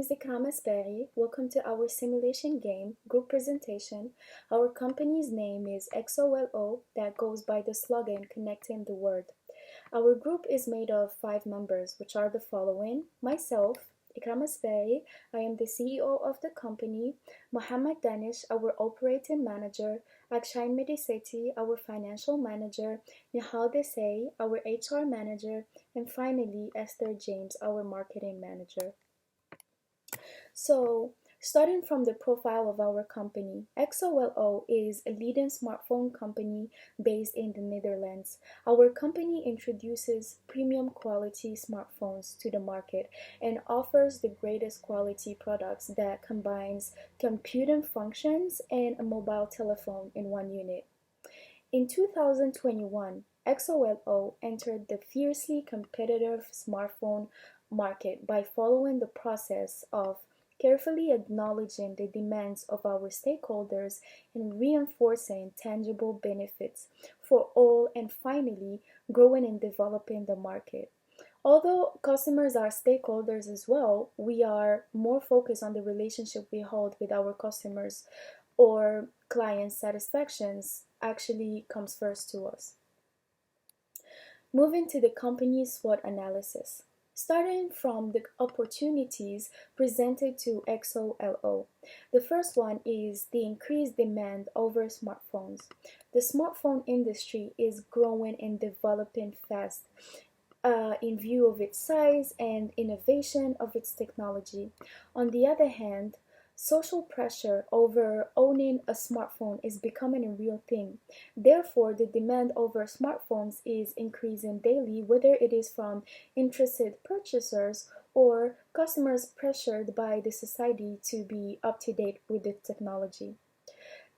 is Ikram Asbari. Welcome to our simulation game group presentation. Our company's name is XOLO, that goes by the slogan Connecting the World. Our group is made of 5 members, which are the following: myself, Ikram Asbari, I am the CEO of the company; Mohammed Danish, our operating manager; Akshay Mediseti, our financial manager; Nihal Desai, our HR manager; and finally Esther James, our marketing manager. So, starting from the profile of our company, XOLO is a leading smartphone company based in the Netherlands. Our company introduces premium quality smartphones to the market and offers the greatest quality products that combines computing functions and a mobile telephone in one unit. In 2021, XOLO entered the fiercely competitive smartphone market by following the process of carefully acknowledging the demands of our stakeholders and reinforcing tangible benefits for all, and finally growing and developing the market. Although customers are stakeholders as well, we are more focused on the relationship we hold with our customers, or client satisfactions actually comes first to us. Moving to the company's SWOT analysis. Starting from the opportunities presented to XOLO. The first one is the increased demand over smartphones. The smartphone industry is growing and developing fast in view of its size and innovation of its technology. On the other hand, social pressure over owning a smartphone is becoming a real thing. Therefore, the demand over smartphones is increasing daily, whether it is from interested purchasers or customers pressured by the society to be up to date with the technology.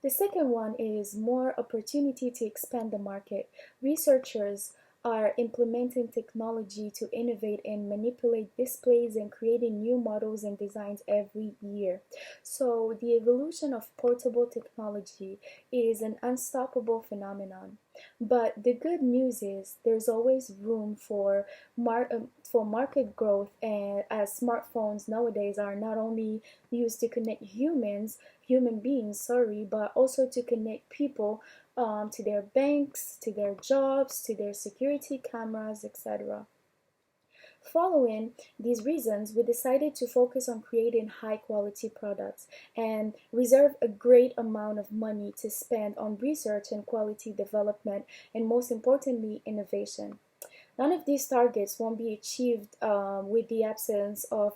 The second one is more opportunity to expand the market. Researchers are implementing technology to innovate and manipulate displays and creating new models and designs every year. So the evolution of portable technology is an unstoppable phenomenon. But the good news is there's always room for market growth, and as smartphones nowadays are not only used to connect human beings, but also to connect people to their banks, to their jobs, to their security cameras, etc. Following these reasons, we decided to focus on creating high quality products and reserve a great amount of money to spend on research and quality development, and most importantly, innovation. None of these targets won't be achieved with the absence of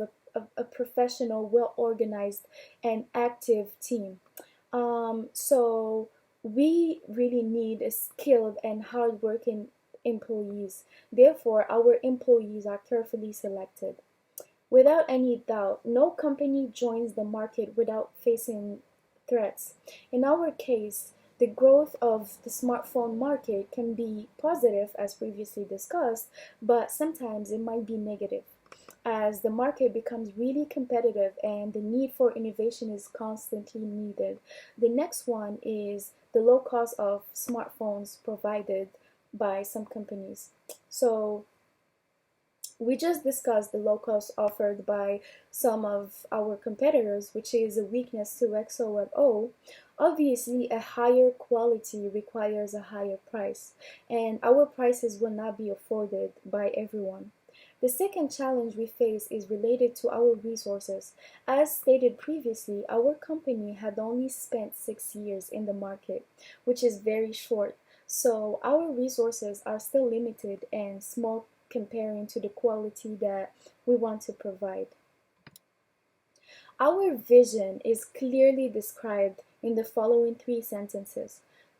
a professional, well organized, and active team. So we really need a skilled and hardworking employees. Therefore, our employees are carefully selected. Without any doubt, no company joins the market without facing threats. In our case, the growth of the smartphone market can be positive, as previously discussed, but sometimes it might be negative, as the market becomes really competitive and the need for innovation is constantly needed. The next one is the low cost of smartphones provided by some companies. So we just discussed the low cost offered by some of our competitors, which is a weakness to XOLO. Obviously, a higher quality requires a higher price, and our prices will not be afforded by everyone. The second challenge we face is related to our resources. As stated previously, our company had only spent 6 years in the market, which is very short. So our resources are still limited and small comparing to the quality that we want to provide. Our vision is clearly described in the following 3 sentences: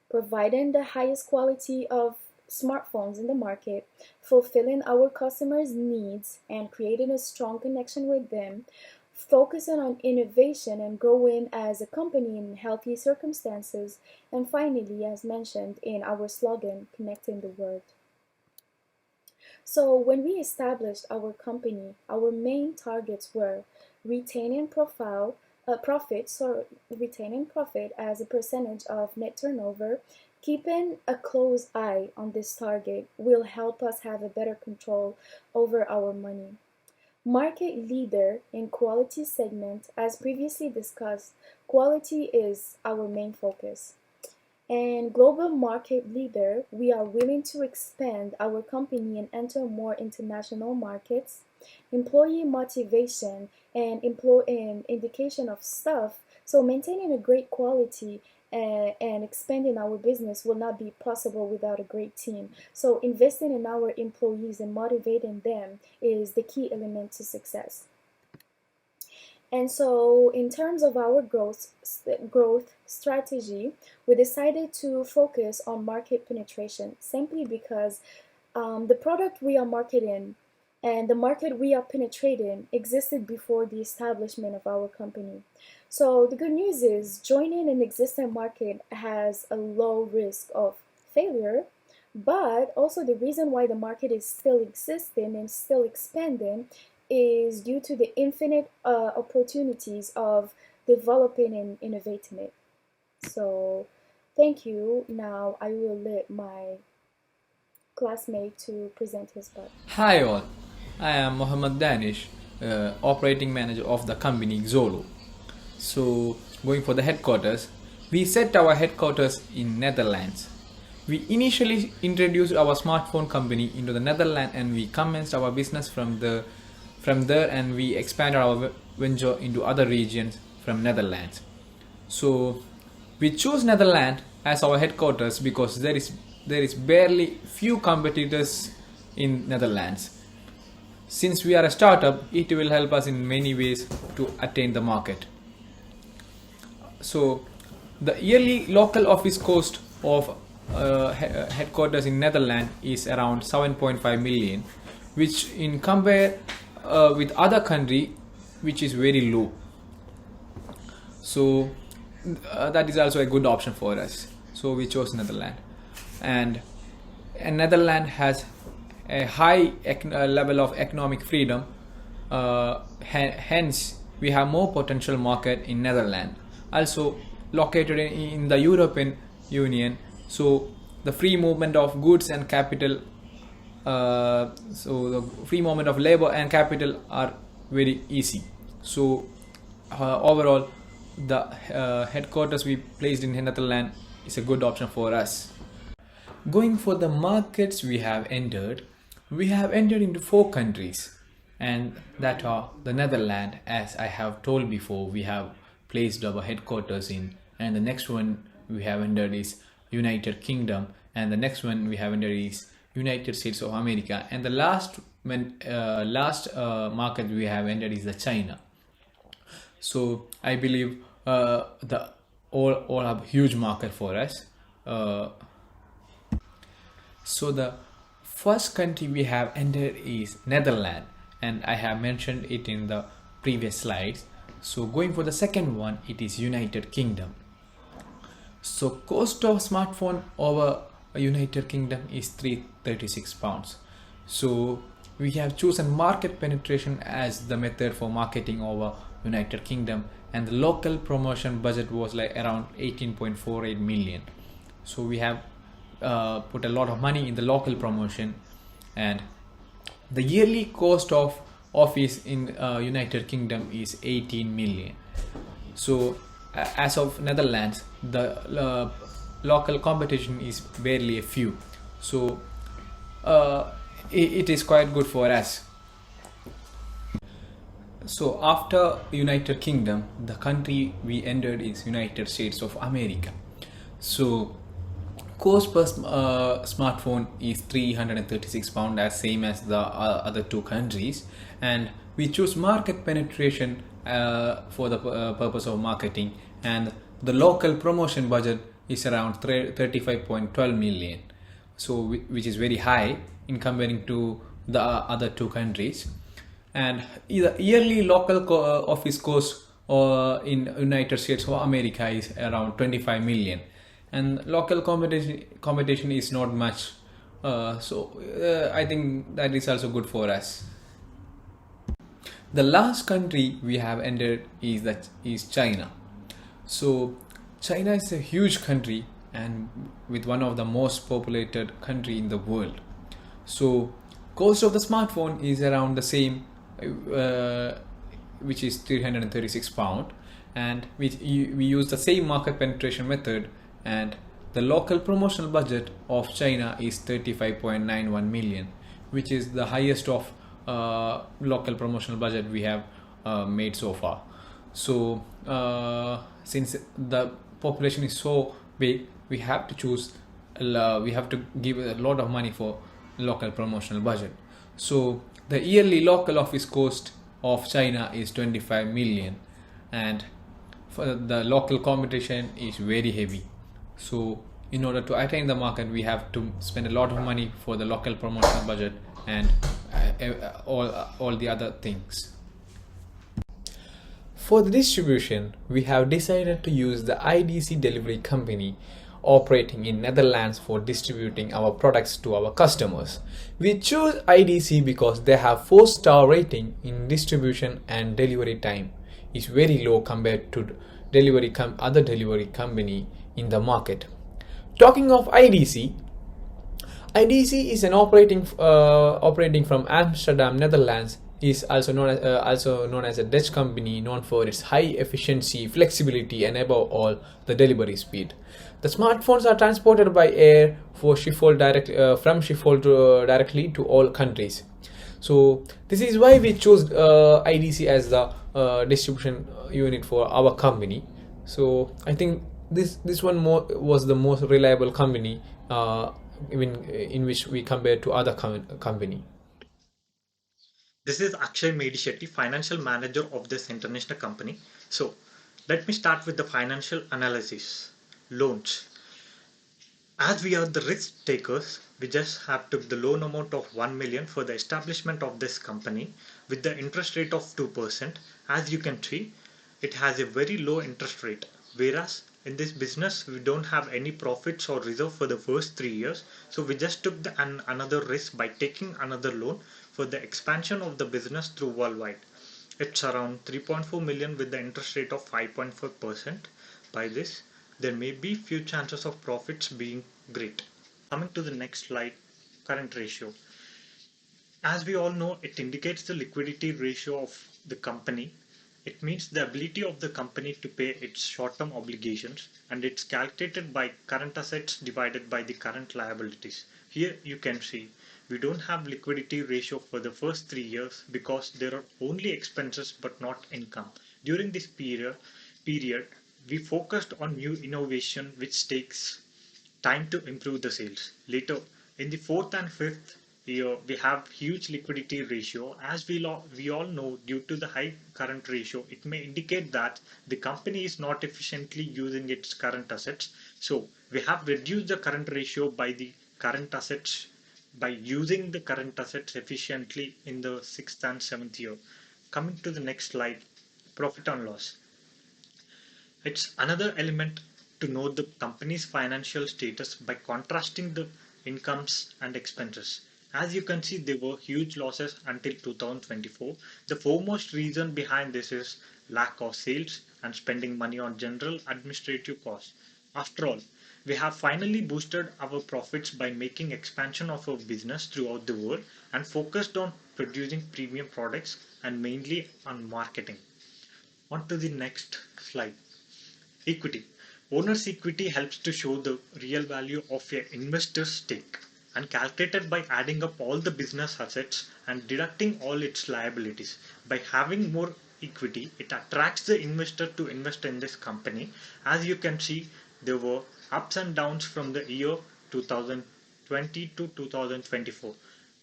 providing the highest quality of smartphones in the market, fulfilling our customers' needs and creating a strong connection with them, focusing on innovation and growing as a company in healthy circumstances, and finally, as mentioned in our slogan, connecting the world. So when we established our company, our main targets were retaining profile retaining profit as a percentage of net turnover. Keeping a close eye on this target will help us have a better control over our money. Market leader in quality segment. As previously discussed, quality is our main focus. And global market leader, we are willing to expand our company and enter more international markets. Employee motivation and indication of staff. So maintaining a great quality and expanding our business will not be possible without a great team. So investing in our employees and motivating them is the key element to success. And so, in terms of our growth strategy, we decided to focus on market penetration simply because the product we are marketing and the market we are penetrating existed before the establishment of our company. So, the good news is joining an existing market has a low risk of failure, but also the reason why the market is still existing and still expanding is due to the infinite opportunities of developing and innovating it. So, thank you. Now I will let my classmate to present his part. Hi all, I am Mohammed Danish, operating manager of the company Xolo. So, going for the headquarters, we set our headquarters in Netherlands. We initially introduced our smartphone company into the Netherlands and we commenced our business from there, and we expanded our venture into other regions from Netherlands. So we chose Netherlands as our headquarters because there is barely few competitors in Netherlands. Since we are a startup, it will help us in many ways to attain the market. So the yearly local office cost of headquarters in Netherlands is around 7.5 million, which in compare with other country, which is very low. So that is also a good option for us. So we chose Netherlands, and Netherlands has a high level of economic freedom. Hence, we have more potential market in Netherlands. Also located in the European Union, so the free movement of goods and capital. So the free movement of labor and capital are very easy. So overall, the headquarters we placed in Netherlands is a good option for us. Going for the markets we have entered into 4 countries, and that are the Netherlands, as I have told before, we have placed our headquarters in, and the next one we have entered is United Kingdom, and the next one we have entered is United States of America, and the last market we have entered is the China. So I believe the all have huge market for us. So the first country we have entered is Netherlands, and I have mentioned it in the previous slides. So going for the second one, it is United Kingdom. So cost of smartphone over United Kingdom is £336. So we have chosen market penetration as the method for marketing over United Kingdom, and the local promotion budget was like around 18.48 million. So we have put a lot of money in the local promotion, and the yearly cost of office in United Kingdom is 18 million. So as of Netherlands, the local competition is barely a few. So it is quite good for us. So after United Kingdom, the country we entered is United States of America. So cost per smartphone is £336, as same as the other 2 countries, and we choose market penetration for the purpose of marketing, and the local promotion budget is around 35.12 million, so which is very high in comparing to the other 2 countries. And the yearly local office cost in United States of America is around 25 million, and local competition is not much. So I think that is also good for us. The last country we have entered is China. So China is a huge country and with one of the most populated country in the world. So cost of the smartphone is around the same uh, which is 336 pound, and we use the same market penetration method, and the local promotional budget of China is 35.91 million, which is the highest of local promotional budget we have made so far. So since the population is so big, we have to choose we have to give a lot of money for local promotional budget. So the yearly local office cost of China is 25 million, and for the local competition is very heavy. So in order to attain the market, we have to spend a lot of money for the local promotional budget and all the other things. For the distribution, we have decided to use the IDC delivery company operating in Netherlands for distributing our products to our customers. We choose IDC because they have 4-star rating in distribution, and delivery time is very low compared to other delivery company in the market. Talking of IDC, IDC is an operating from Amsterdam, Netherlands. Is also known as a Dutch company known for its high efficiency, flexibility, and above all, the delivery speed. The smartphones are transported by air from Schiphol directly to all countries. So this is why we chose IDC as the distribution unit for our company. So I think this one was the most reliable company in which we compare to other company. This is Akshay Medishetty, financial manager of this international company. So let me start with the financial analysis. Loans. As we are the risk takers, we just have took the loan amount of 1 million for the establishment of this company with the interest rate of 2%. As you can see, it has a very low interest rate. Whereas in this business, we don't have any profits or reserve for the first 3 years. So we just took another risk by taking another loan for the expansion of the business through worldwide. It's around 3.4 million with the interest rate of 5.4%. By this, there may be few chances of profits being great. Coming to the next slide, current ratio. As we all know, it indicates the liquidity ratio of the company. It means the ability of the company to pay its short-term obligations, and it's calculated by current assets divided by the current liabilities. Here you can see we don't have liquidity ratio for the first 3 years because there are only expenses but not income. During this period we focused on new innovation which takes time to improve the sales. Later in the 4th and 5th year we have huge liquidity ratio. As we all know, due to the high current ratio, it may indicate that the company is not efficiently using its current assets. So we have reduced the current ratio by the current assets by using the current assets efficiently in the 6th and 7th year. Coming to the next slide, profit and loss. It's another element to know the company's financial status by contrasting the incomes and expenses. As you can see, there were huge losses until 2024. The foremost reason behind this is lack of sales and spending money on general administrative costs. After all, we have finally boosted our profits by making expansion of our business throughout the world and focused on producing premium products and mainly on marketing. On to the next slide. Equity. Owner's equity helps to show the real value of an investor's stake and calculated by adding up all the business assets and deducting all its liabilities. By having more equity, it attracts the investor to invest in this company. As you can see, there were ups and downs from the year 2020 to 2024.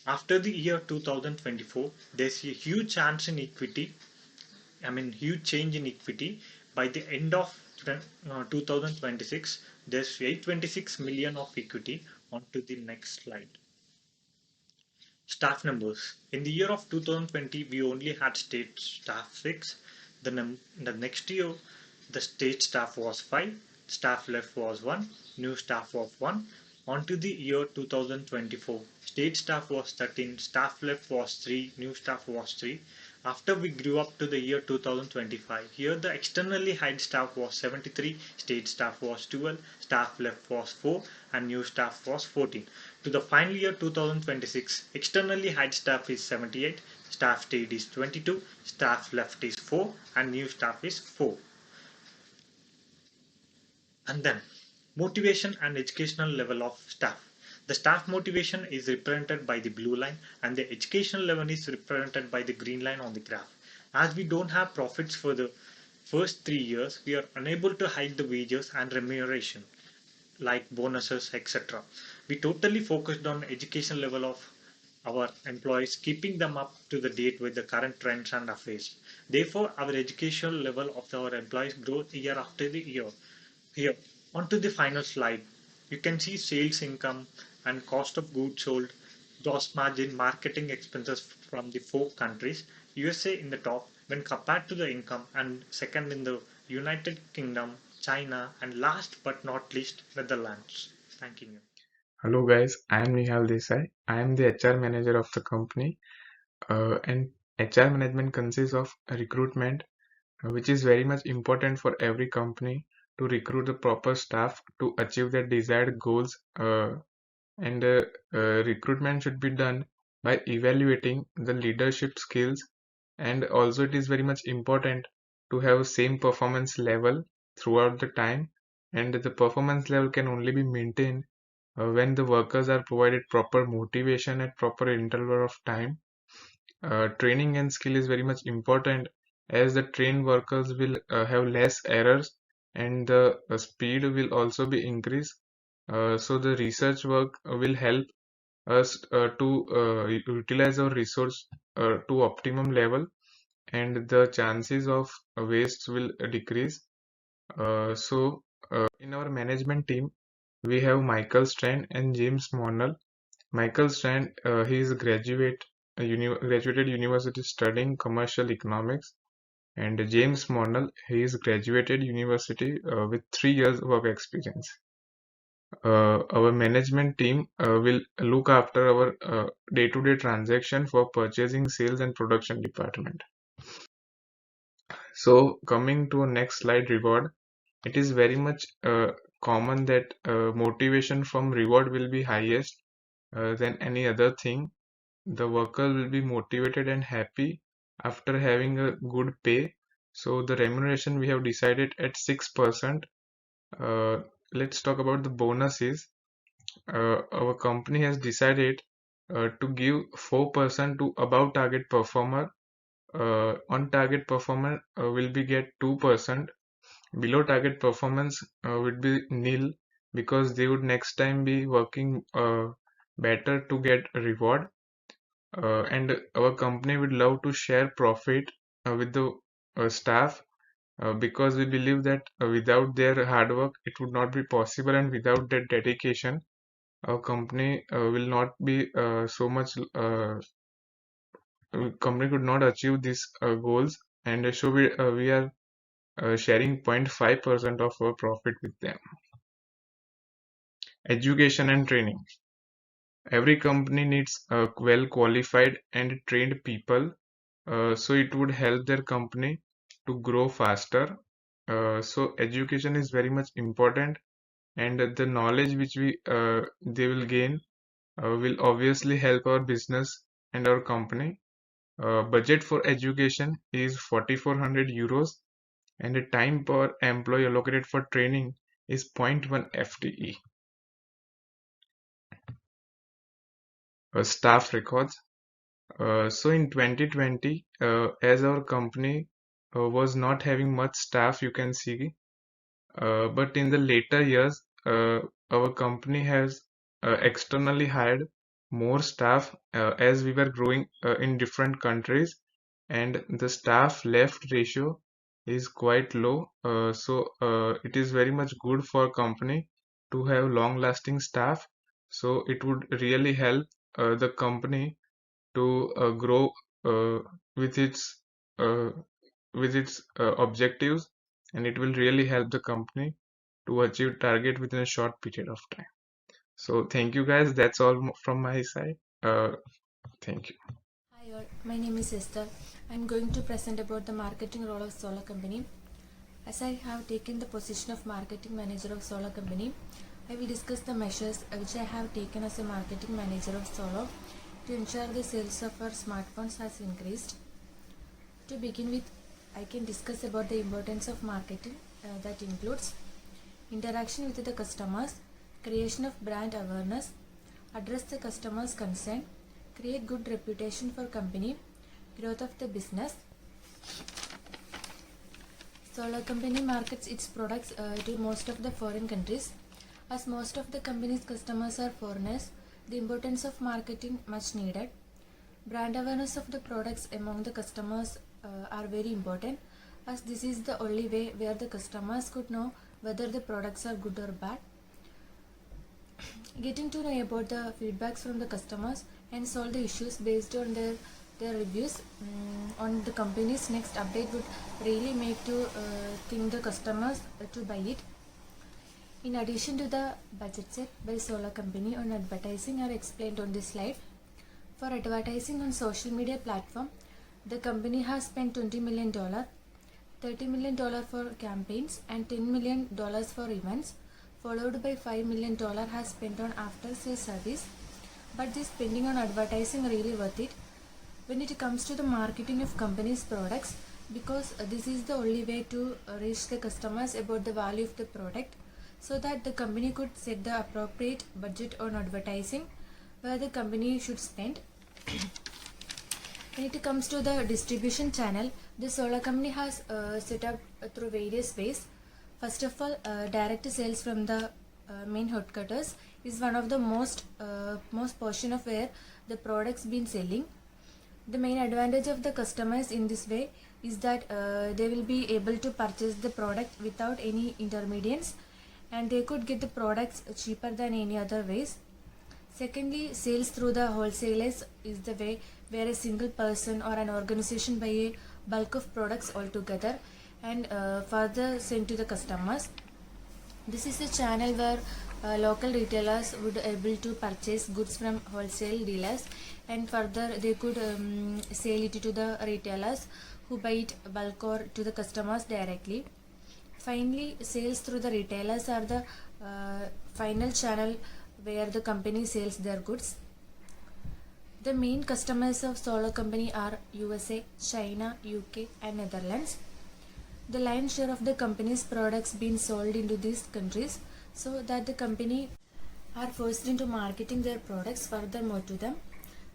After the year 2024, there's a huge chance in equity, huge change in equity. By the end of 2026, there's 826 million of equity. On to the next slide. Staff numbers. In the year of 2020, we only had state staff 6. The next year, the state staff was 5, staff left was 1, new staff was 1. On to the year 2024, state staff was 13, staff left was 3, new staff was 3. After we grew up to the year 2025, here the externally hired staff was 73, state staff was 12, staff left was 4, and new staff was 14. To the final year 2026, externally hired staff is 78, staff stayed is 22, staff left is 4, and new staff is 4. And then motivation and educational level of staff. The staff motivation is represented by the blue line and the educational level is represented by the green line on the graph. As we don't have profits for the first 3 years, we are unable to hike the wages and remuneration like bonuses, etc. We totally focused on education level of our employees, keeping them up to the date with the current trends and affairs. Therefore, our educational level of our employees grows year after the year. Here, onto the final slide, you can see sales income and cost of goods sold, gross margin, marketing expenses from the 4 countries, USA in the top when compared to the income, and second in the United Kingdom, China, and last but not least, Netherlands. Thank you. Hello guys, I am Nihal Desai. I am the HR manager of the company, and HR management consists of recruitment, which is very much important for every company to recruit the proper staff to achieve their desired goals. And recruitment should be done by evaluating the leadership skills, and also it is very much important to have same performance level throughout the time, and the performance level can only be maintained when the workers are provided proper motivation at proper interval of time. Training and skill is very much important, as the trained workers will have less errors, and the speed will also be increased. So the research work will help us to utilize our resource to optimum level, and the chances of waste will decrease. In our management team, we have Michael Strand and James Monell. Michael Strand, he is a graduated university studying commercial economics, and James Monell, he is graduated university with 3 years work experience. Our management team will look after our day-to-day transaction for purchasing, sales, and production department. So coming to next slide, reward. It is very much common that motivation from reward will be highest than any other thing. The worker will be motivated and happy after having a good pay. So the remuneration we have decided at 6%. Let's talk about the bonuses. Our company has decided to give 4% to above target performer. On target performer will be get 2%. Below target performance would be nil, because they would next time be working better to get a reward. And our company would love to share profit with the staff, because we believe that without their hard work it would not be possible, and without their dedication our company will not be so much company could not achieve these goals. And so we are sharing 0.5% of our profit with them. Education and training. Every company needs well qualified and trained people, so it would help their company to grow faster. So education is very much important, and the knowledge which they will gain will obviously help our business and our company. Budget for education is 4,400 euros, and the time per employee allocated for training is 0.1 FTE. Staff records. So in 2020, as our company was not having much staff, you can see, but in the later years, our company has externally hired more staff as we were growing in different countries, and the staff left ratio is quite low. It is very much good for company to have long-lasting staff. So it would really help the company to grow uh, with its uh, objectives, and it will really help the company to achieve target within a short period of time. So thank you guys, that's all from my side. Thank you. Hi all, my name is Esther. I'm going to present about the marketing role of Solar Company. As I have taken the position of marketing manager of Solar Company, I will discuss the measures which I have taken as a marketing manager of Solar to ensure the sales of our smartphones has increased. To begin with, I can discuss about the importance of marketing that includes interaction with the customers, creation of brand awareness, address the customer's concern, create good reputation for company, growth of the business. Solar company markets its products to most of the foreign countries. As most of the company's customers are foreigners, the importance of marketing much needed. Brand awareness of the products among the customers are very important, as this is the only way where the customers could know whether the products are good or bad. Getting to know about the feedbacks from the customers and solve the issues based on their reviews on the company's next update would really make to think the customers to buy it. In addition to the budget set by Solar company on advertising are explained on this slide. For advertising on social media platform, the company has spent $20 million, $30 million for campaigns and $10 million for events, followed by $5 million has spent on after sales service. But this spending on advertising really worth it when it comes to the marketing of company's products, because this is the only way to reach the customers about the value of the product, so that the company could set the appropriate budget on advertising where the company should spend. When it comes to the distribution channel, the Solar company has set up through various ways. First of all, direct sales from the main headquarters is one of the most portion of where the products been selling. The main advantage of the customers in this way is that they will be able to purchase the product without any intermediaries, and they could get the products cheaper than any other ways. Secondly, sales through the wholesalers is the way where a single person or an organization buy a bulk of products altogether and further sent to the customers. This is a channel where local retailers would able to purchase goods from wholesale dealers, and further they could sell it to the retailers who buy it bulk or to the customers directly. Finally, sales through the retailers are the final channel where the company sells their goods. The main customers of Solar company are USA, China, UK and Netherlands. The lion's share of the company's products being sold into these countries, so that the company are forced into marketing their products furthermore to them.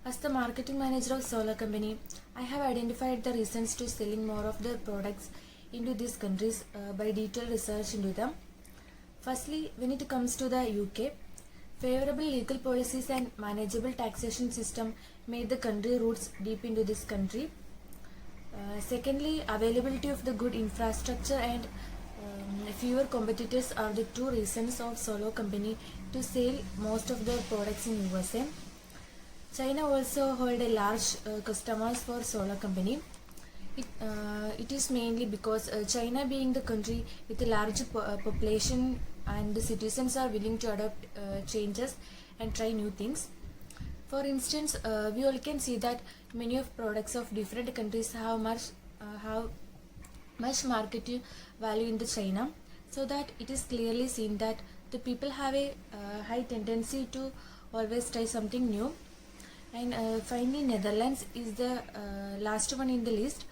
As the marketing manager of Solar company, I have identified the reasons to selling more of their products into these countries by detailed research into them. Firstly, when it comes to the UK, favorable legal policies and manageable taxation system made the country roots deep into this country. Secondly, availability of the good infrastructure and fewer competitors are the two reasons of Solar company to sell most of their products in USA. China also hold a large customers for Solar company. It is mainly because China being the country with a large population, and the citizens are willing to adopt changes and try new things. For instance, we all can see that many of products of different countries have much market value in the China, so that it is clearly seen that the people have a high tendency to always try something new. And finally, Netherlands is the last one in the list.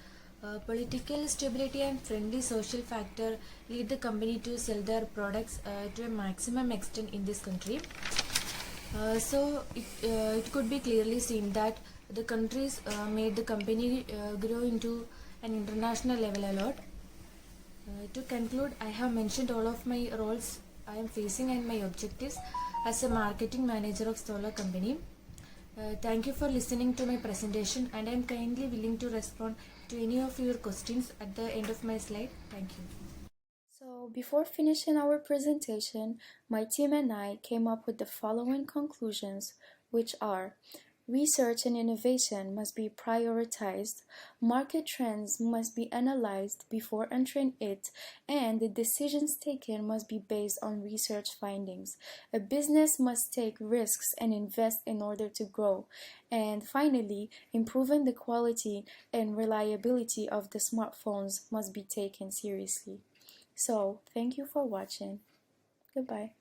Political stability and friendly social factor lead the company to sell their products to a maximum extent in this country. So it could be clearly seen that the countries made the company grow into an international level a lot. To conclude, I have mentioned all of my roles I am facing and my objectives as a marketing manager of Solar company. Thank you for listening to my presentation, and I am kindly willing to respond to any of your questions at the end of my slide. Thank you. So, before finishing our presentation, my team and I came up with the following conclusions, which are: research and innovation must be prioritized, market trends must be analyzed before entering it, and the decisions taken must be based on research findings. A business must take risks and invest in order to grow. And finally, improving the quality and reliability of the smartphones must be taken seriously. So, thank you for watching. Goodbye.